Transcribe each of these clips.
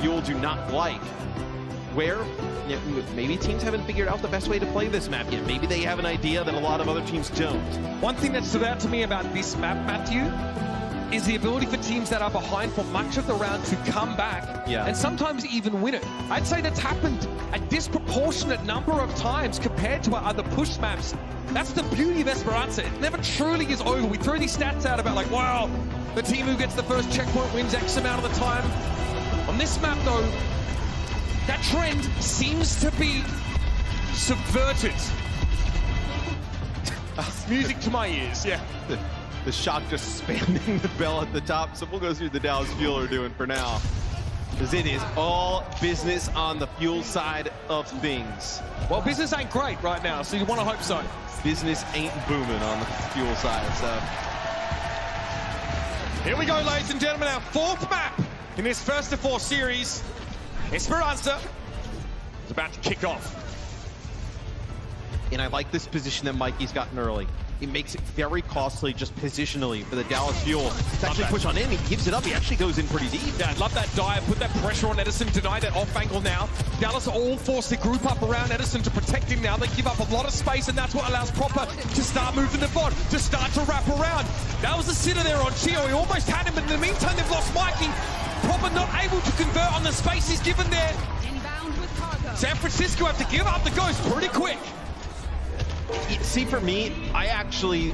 Fuel do not like. Where maybe teams haven't figured out the best way to play this map yet. Maybe they have an idea that a lot of other teams don't. One thing that stood out to me about this map, Matthew, is the ability for teams that are behind for much of the round to come back and sometimes even win it. I'd say that's happened a disproportionate number of times compared to our other push maps. That's the beauty of Esperanza. It never truly is over. We throw these stats out about like, wow, the team who gets the first checkpoint wins X amount of the time. On this map though, that trend seems to be subverted. Music to my ears, yeah. The Shock just spamming the bell at the top. So we'll go through the Dallas Fuel are doing for now. Because it is all business on the Fuel side of things. Well, business ain't great right now, so you want to hope so. Business ain't booming on the Fuel side, so. Here we go, ladies and gentlemen, our fourth map in this first of four series. Esperanza is about to kick off. And I like this position that Mikey's gotten early. It makes it very costly just positionally for the Dallas Fuel to actually push on in. He gives it up. He actually goes in pretty deep. Yeah, I love that dive. Put that pressure on Edison. Deny that off angle now. Dallas are all forced to group up around Edison to protect him now. They give up a lot of space, and that's what allows Proper to start moving the bot, to start to wrap around. That was a sitter there on Chiyo. He almost had him, but in the meantime, they've lost Mikeyy. Proper not able to convert on the space he's given there. San Francisco have to give up the ghost pretty quick. See, for me, I actually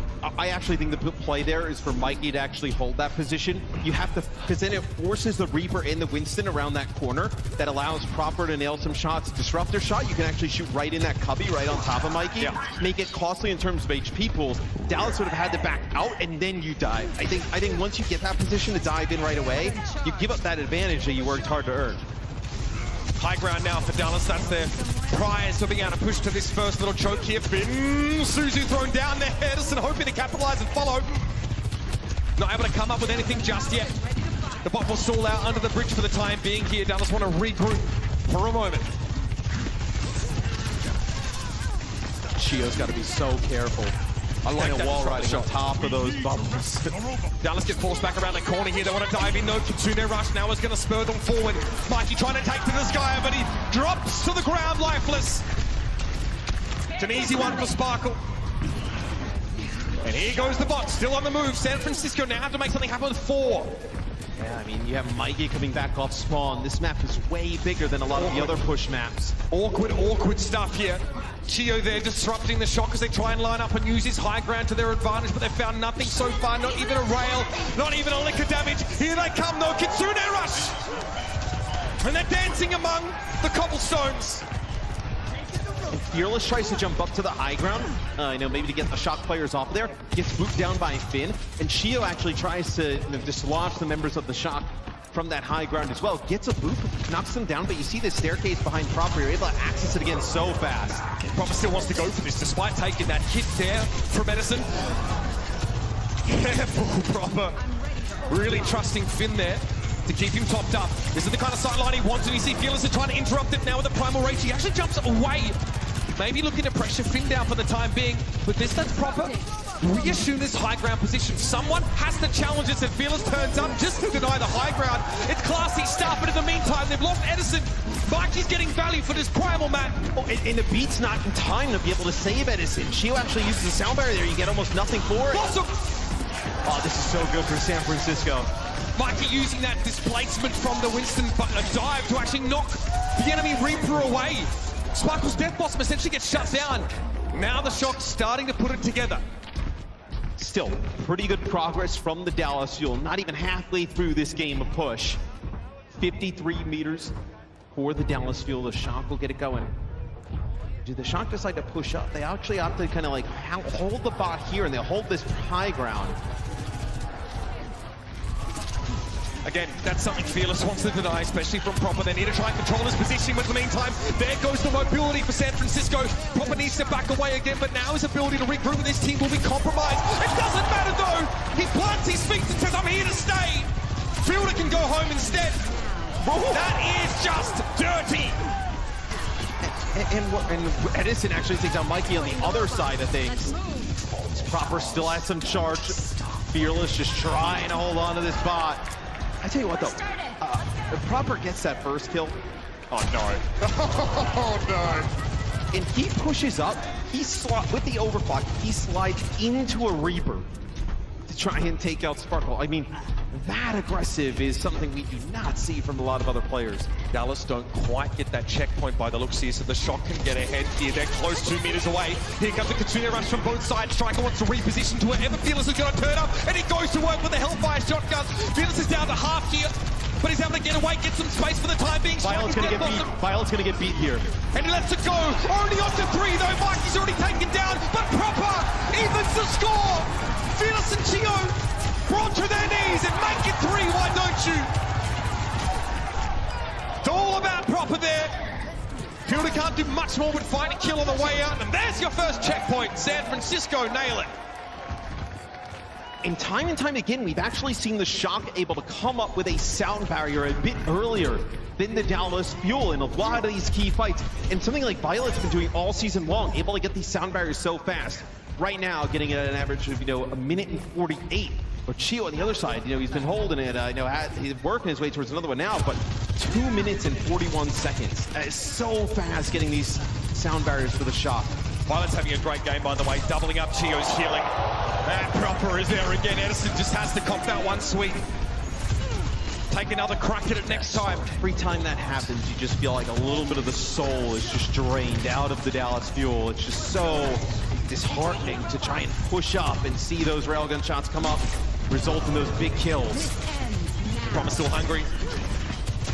think the play there is for Mikeyy to actually hold that position. You have to, because then it forces the Reaper and the Winston around that corner. That allows Proper to nail some shots. Disruptor shot, you can actually shoot right in that cubby, right on top of Mikeyy. Make it costly in terms of HP pools. Dallas would have had to back out, and then you dive. I think once you get that position to dive in right away, you give up that advantage that you worked hard to earn. High ground now for Dallas. That's their prize for being able to push to this first little choke here. Finn, Suzu thrown down there. Edison hoping to capitalize and follow. Not able to come up with anything just yet. The bot will stall out under the bridge for the time being here. Dallas want to regroup for a moment. Chiyo's got to be so careful. I like a wall riding on top of those bubbles. Dallas get forced back around the corner here. They want to dive in though. Kitsune Rush now is going to spur them forward. Mikeyy trying to take to the sky, but he drops to the ground lifeless. It's an easy one for Sparkle. And here goes the bot, still on the move. San Francisco now have to make something happen with 4. Yeah, I mean, you have Mikeyy coming back off spawn. This map is way bigger than a lot of the other push maps. Awkward stuff here. Chiyo there disrupting the shot as they try and line up and use his high ground to their advantage, but they've found nothing so far, not even a rail, not even a lick of damage. Here they come though, Kitsune Rush! And they're dancing among the cobblestones. Fearless tries to jump up to the high ground, maybe to get the Shock players off there, gets booped down by Finn, and Chiyo actually tries to dislodge the members of the Shock from that high ground as well. Gets a boop, knocks them down, but you see the staircase behind Proper, you're able to access it again so fast. Proper still wants to go for this, despite taking that hit there from Edison. Careful, Proper. Really trusting Finn there to keep him topped up. This is the kind of sideline he wants, and you see Fearless are trying to interrupt it now with the Primal Rage. He actually jumps away. Maybe looking to pressure Finn down for the time being, but this that's Proper. Reassume this high ground position. Someone has to challenge this, and Fearless turns up just to deny the high ground. It's classy stuff, but in the meantime, they've lost Edison. Mikey's getting value for this Primal map. Oh, and the beat's not in time to be able to save Edison. Chiyo actually uses the sound barrier there. You get almost nothing for it. Awesome. Oh, this is so good for San Francisco. Mikeyy using that displacement from the Winston, but a dive to actually knock the enemy Reaper away. Sparkle's Death Blossom essentially gets shut down. Now the Shock's starting to put it together. Still, pretty good progress from the Dallas Fuel. Not even halfway through this game of push. 53 meters for the Dallas Fuel. The Shock will get it going. Do the Shock decide to push up? They actually have to kind of like hold the bot here, and they'll hold this high ground. Again, that's something Fearless wants to deny, especially from Proper. They need to try and control his position, but in the meantime, there goes the mobility for San Francisco. Proper needs to back away again, but now his ability to regroup with his team will be compromised. It doesn't matter though! He plants his feet and says, I'm here to stay! Fielder can go home instead. That is just dirty! And Edison actually takes out Mikeyy on the other side of things. Proper still has some charge. Fearless just trying to hold on to this bot. I tell you what though, If Proper gets that first kill, Oh no. Oh no. and he pushes up, with the overclock, he slides into a Reaper to try and take out Sparkle. I mean, that aggressive is something we do not see from a lot of other players. Dallas don't quite get that checkpoint by the looks here, so the shot can get ahead here. They're close 2 meters away. Here comes the Kitsune rush from both sides. Striker wants to reposition to wherever Fearless is going to turn up, and he goes to work with the Hellfire shotgun. Fearless is down to half here, but he's able to get away, get some space for the time being. Violet's going to get beat. Violet's going to get beat here. And he lets it go. Only on to 3 though. Mikey's already taken down, but Proper evens the score. Fearless and Chiyo brought to their knees and make it 3, why don't you? It's all about Proper there. Fielder can't do much more with find a kill on the way out, and there's your first checkpoint. San Francisco nail it. And time again, we've actually seen the Shock able to come up with a sound barrier a bit earlier than the Dallas Fuel in a lot of these key fights. And something like Violet's been doing all season long, able to get these sound barriers so fast. Right now, getting it at an average of, 1 minute and 48. But Chiyo on the other side, he's been holding it, he's working his way towards another one now, but 2 minutes and 41 seconds. That is so fast getting these sound barriers for the Shock. Violet's having a great game, by the way, doubling up Chiyo's healing. And Proper is there again. Edison just has to cop that one sweep. Take another crack at it next time. Every time that happens, you just feel like a little bit of the soul is just drained out of the Dallas Fuel. It's just so disheartening to try and push up and see those railgun shots come up, result in those big kills. Proper still hungry.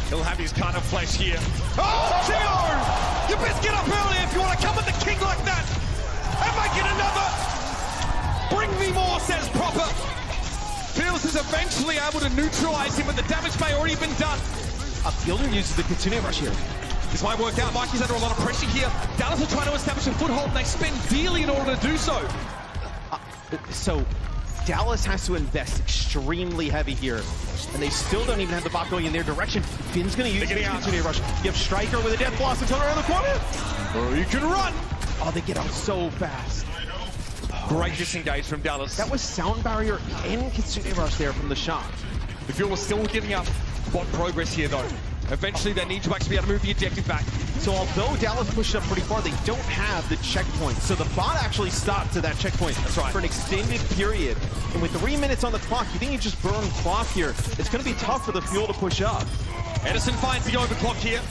He'll have his kind of flesh here. Oh, Chiyo! You best get up early if you want to come at the king like that. And make it another. Bring me more, says Proper. Fearless is eventually able to neutralize him, but the damage may already been done. Fielder uses the Kitsune rush here. This might work out. Mikey's under a lot of pressure here. Dallas are trying to establish a foothold, and they spend dearly in order to do so. So Dallas has to invest extremely heavy here, and they still don't even have the bot going in their direction. Finn's going to use the Kitsune rush. You have Striker with a Death Blossom until around the corner. Or you can run. Oh, they get out so fast. Great disengage from Dallas. That was sound barrier and Kitsune rush there from the Shock. The Fuel was still giving up bot progress here, though. Eventually, they need to actually be able to move the objective back. So although Dallas pushed up pretty far, they don't have the checkpoint. So the bot actually stopped to that checkpoint. That's right. For an extended period. And with 3 minutes on the clock, you think you just burn clock here. It's going to be tough for the Fuel to push up. Edison finds the overclock here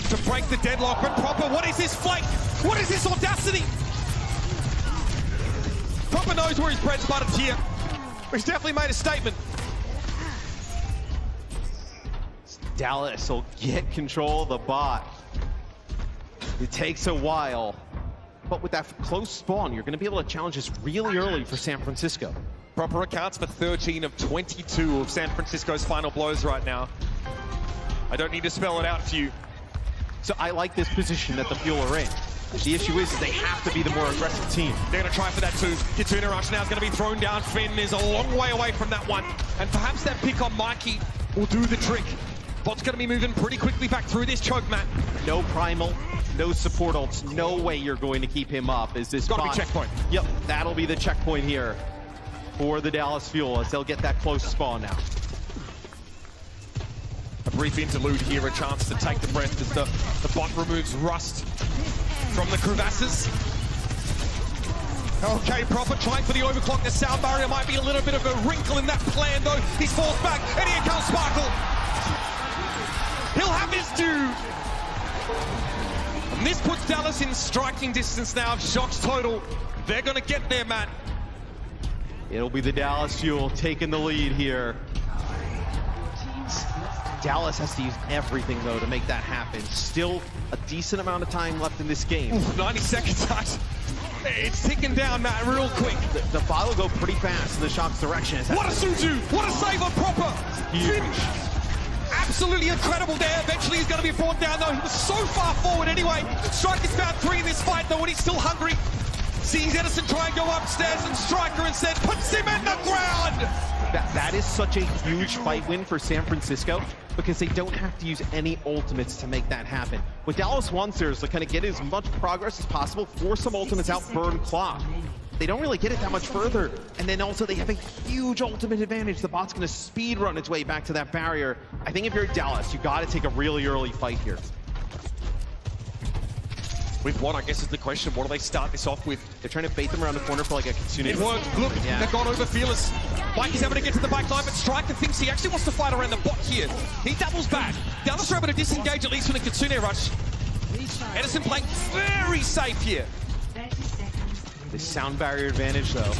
to break the deadlock. But Proper, what is this flank? What is this audacity? Proper knows where his bread's buttered here. He's definitely made a statement. Dallas will get control of the bot. It takes a while, but with that close spawn, you're going to be able to challenge this really early for San Francisco. Proper accounts for 13 of 22 of San Francisco's final blows right now. I don't need to spell it out for you. So I like this position that the Fuel are in. The issue is they have to be the more aggressive team. They're going to try for that too. Kitsune Rush now is going to be thrown down. Finn is a long way away from that one. And perhaps that pick on Mikeyy will do the trick. Bot's going to be moving pretty quickly back through this choke, Matt. No primal, no support ults, no way you're going to keep him up. Is this got to be checkpoint? Yep, that'll be the checkpoint here for the Dallas Fuel as they'll get that close spawn now. A brief interlude here, a chance to take the breath as the bot removes rust from the crevasses. Okay, Proper trying for the overclock. The sound barrier might be a little bit of a wrinkle in that plan, though. He falls back, and here comes Sparkle. He'll have his due. And this puts Dallas in striking distance now of Shock's total. They're going to get there, Matt. It'll be the Dallas Fuel taking the lead here. Dallas has to use everything, though, to make that happen. Still a decent amount of time left in this game. Ooh, 90 seconds out. It's ticking down, Matt, real quick. The bot will go pretty fast in the Shock's direction. What a Sojourn! What a save on Proper! Huge. Absolutely incredible there. Eventually he's going to be brought down, though. He was so far forward anyway. Striker's found 3 in this fight, though, and he's still hungry. Sees Edison try and go upstairs, and Striker instead puts him in the ground! That is such a huge fight win for San Francisco because they don't have to use any ultimates to make that happen. What Dallas wants there is to kind of get as much progress as possible, force some ultimates out, burn clock. they don't really get it that much further. And then also they have a huge ultimate advantage. The bot's gonna speed run its way back to that barrier. I think if you're Dallas, you gotta take a really early fight here. With what, I guess, is the question. What do they start this off with? They're trying to bait them around the corner for like a Kitsune. It worked. Look, they've gone over Fearless. Mikey's able to get to the back line, but Striker thinks he actually wants to fight around the bot here. He doubles back. Dallas are able to disengage at least from the Kitsune rush. Edison playing very safe here. The sound barrier advantage, though,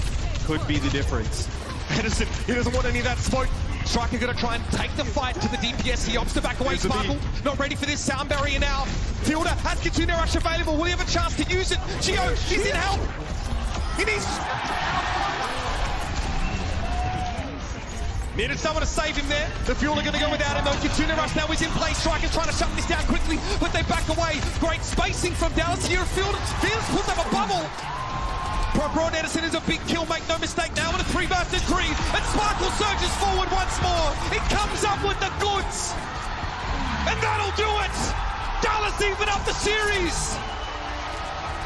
could be the difference. Edison, he doesn't want any of that smoke. Striker gonna try and take the fight to the DPS. He opts to back away. Sparkle, not ready for this sound barrier now. Fielder has Kitsune Rush available. Will he have a chance to use it? Chiyo, he's in help. He needed someone to save him there. The Fuel are gonna go without him though. Kitsune Rush now is in place. Striker's trying to shut this down quickly, but they back away. Great spacing from Dallas here. Fields puts up a bubble. Broad Edison is a big kill, make no mistake now with a 3 versus 3. And Sparkle surges forward once more. He comes up with the goods. And that'll do it. Dallas even up the series.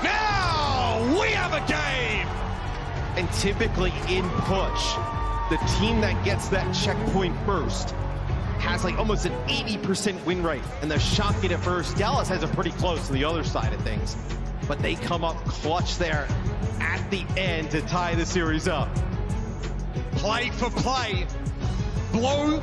Now we have a game. And typically in push, the team that gets that checkpoint first has like almost an 80% win rate. And the shotgun at first, Dallas has it pretty close to the other side of things. But they come up clutch there at the end to tie the series up. Play for play. Blow